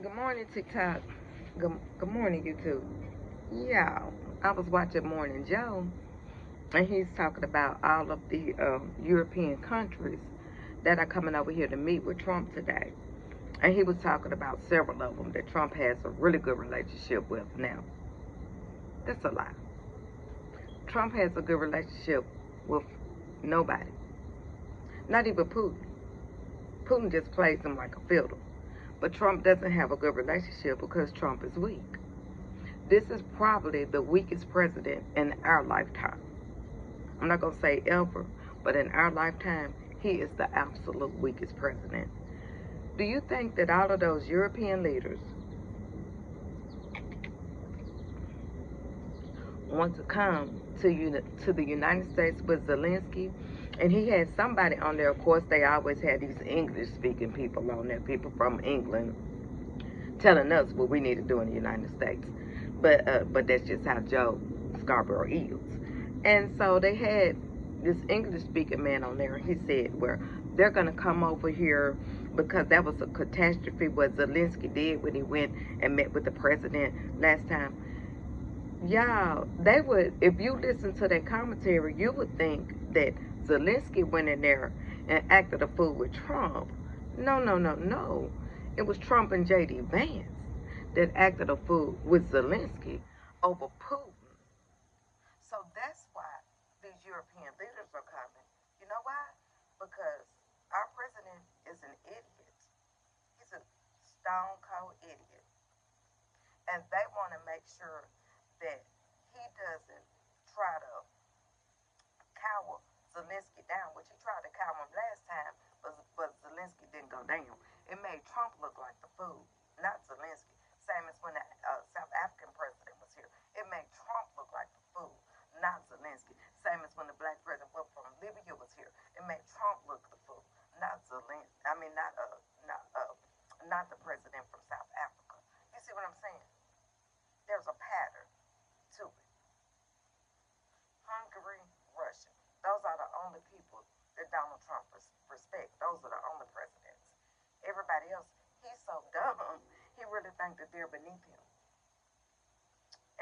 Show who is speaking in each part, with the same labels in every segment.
Speaker 1: Good morning, TikTok. Good morning, YouTube. Yeah, I was watching Morning Joe, and he's talking about all of the European countries that are coming over here to meet with Trump today. And he was talking about several of them that Trump has a really good relationship with now. That's a lie. Trump has a good relationship with nobody, not even Putin. Putin just plays him like a fiddle. But Trump doesn't have a good relationship because Trump is weak. This is probably the weakest president in our lifetime. I'm not going to say ever, but in our lifetime, he is the absolute weakest president. Do you think that all of those European leaders want to come to the United States with Zelensky? And he had somebody on there. Of course, they always had these English-speaking people on there, people from England, telling us what we need to do in the United States. But that's just how Joe Scarborough is. And so they had this English speaking man on there. He said, where they're going to come over here because that was a catastrophe what Zelensky did when he went and met with the president last time. Y'all, they would, if you listen to that commentary, you would think that Zelensky went in there and acted a fool with Trump. No, no, no, no. It was Trump and J.D. Vance that acted a fool with Zelensky over Putin. So that's why these European leaders are coming. You know why? Because our president is an idiot. He's a stone cold idiot. And they want to make sure that he doesn't try to cower Zelensky down, which he tried to cower him last time, but Zelensky didn't go down. It made Trump look like the fool, not Zelensky. Same as when the South African president was here. It made Trump look like the fool, not Zelensky. Same as when the black president from Libya was here. It made Trump look the fool, not Zelensky. I mean, not the president from South Africa. You see what I'm saying? There's a pattern to it. Hungary, Russia. Those are the only people that Donald Trump respects. Those are the only presidents. Everybody else, he's so dumb. He really thinks that they're beneath him.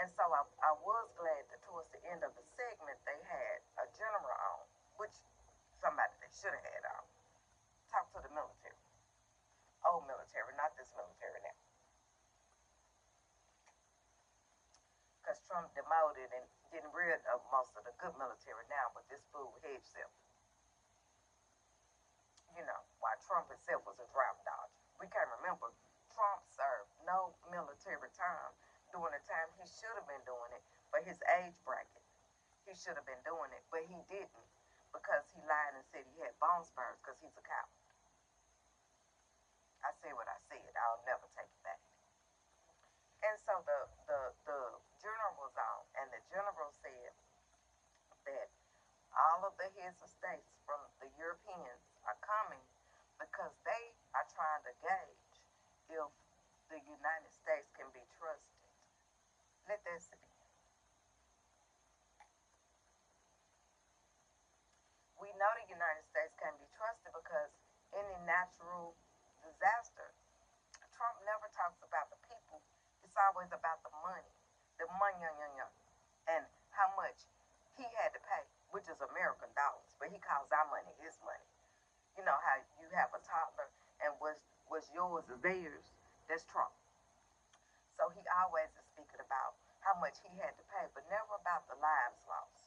Speaker 1: And so I was glad that towards the end of the segment they had a general on, which somebody they should have had on. Talk to the military. Old military, not this military now. Because Trump demoted and getting rid of most of the good military now, but this fool hedged himself. While Trump himself was a drought dodger. We can't remember Trump served no military time during the time he should have been doing it for his age bracket. He should have been doing it, but he didn't because he lied and said he had bone spurs because he's a coward. I said what I said. I'll never take it back. And so the general was on, and the general said that all of the heads of states from the Europeans are coming because they are trying to gauge if the United States can be trusted. Let that sit. We know the United States can be trusted because any natural disaster, Trump never talks about the people. It's always about the money. The money, and how much he had to pay, which is American dollars, but he calls our money his money. You know how you have a toddler and what's yours is theirs. That's Trump. So he always is speaking about how much he had to pay, but never about the lives lost.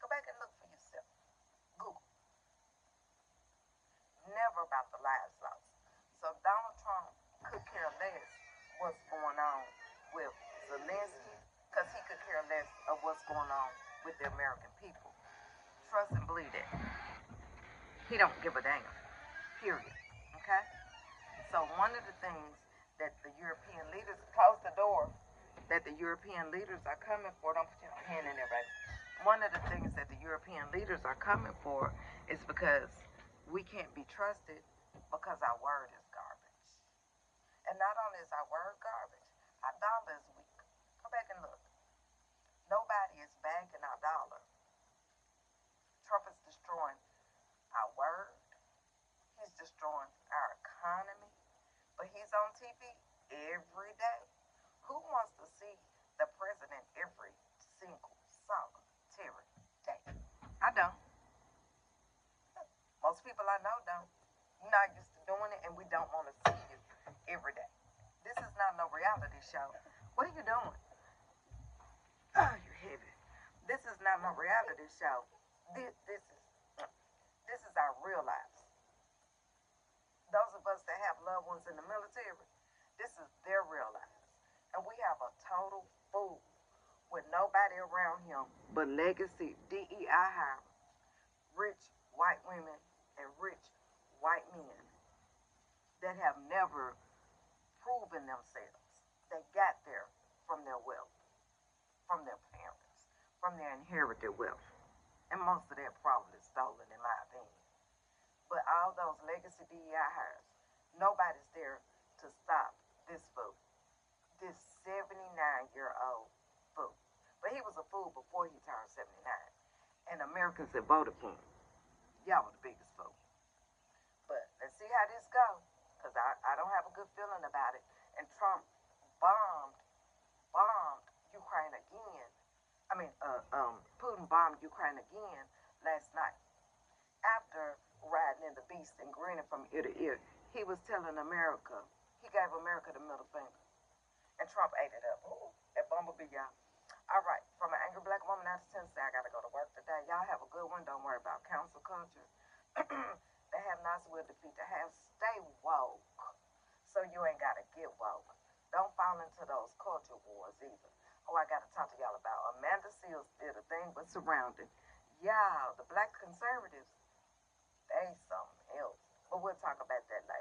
Speaker 1: Go back and look for yourself. Google. Never about the lives lost. So Donald Trump could care less what's going on with Zelensky because he could care less of what's going on with the American people. Trust and believe that. He don't give a damn. Period. Okay? So one of the things that the European leaders close the door that the European leaders are coming for. Don't put your hand in there, baby. One of the things that the European leaders are coming for is because we can't be trusted because our word is garbage. And not only is our word garbage, our dollar is weak. Go back and look. Nobody is banking our dollar. Trump is destroying our word. He's destroying our economy. But he's on TV every day? Who wants to see the president every single solitary day? I don't. Most people I know don't. You're not used to doing it, and we don't want to see you every day. This is not no reality show. What are you doing? Oh, you're heavy. This is not no reality show. This is our real lives. Those of us that have loved ones in the military, this is their real lives. And we have a total fool with nobody around him but legacy DEI hires, rich white women and rich white men that have never proven themselves. They got there from their wealth, from their parents, from their inherited wealth. And most of that probably stolen, in my opinion. But all those legacy DEI hires, nobody's there to stop this fool, this 79-year-old fool. But he was a fool before he turned 79. And Americans that voted for him, y'all were the biggest fool. But let's see how this goes, because I don't have a good feeling about it. And Trump bombed Ukraine again. Putin bombed Ukraine again last night. After riding in the beast and grinning from ear to ear, he was telling America, he gave America the middle finger. And Trump ate it up. Ooh, that bumblebee, y'all. All right, from an angry black woman out of Tennessee, I got to go to work today. Y'all have a good one. Don't worry about council culture. They have not will defeat the have. Stay woke so you ain't got to get woke. Don't fall into those culture wars either. Oh, I got to talk to y'all about Amanda Seals did a thing with surrounding. Y'all, the black conservatives, they something else. But we'll talk about that later.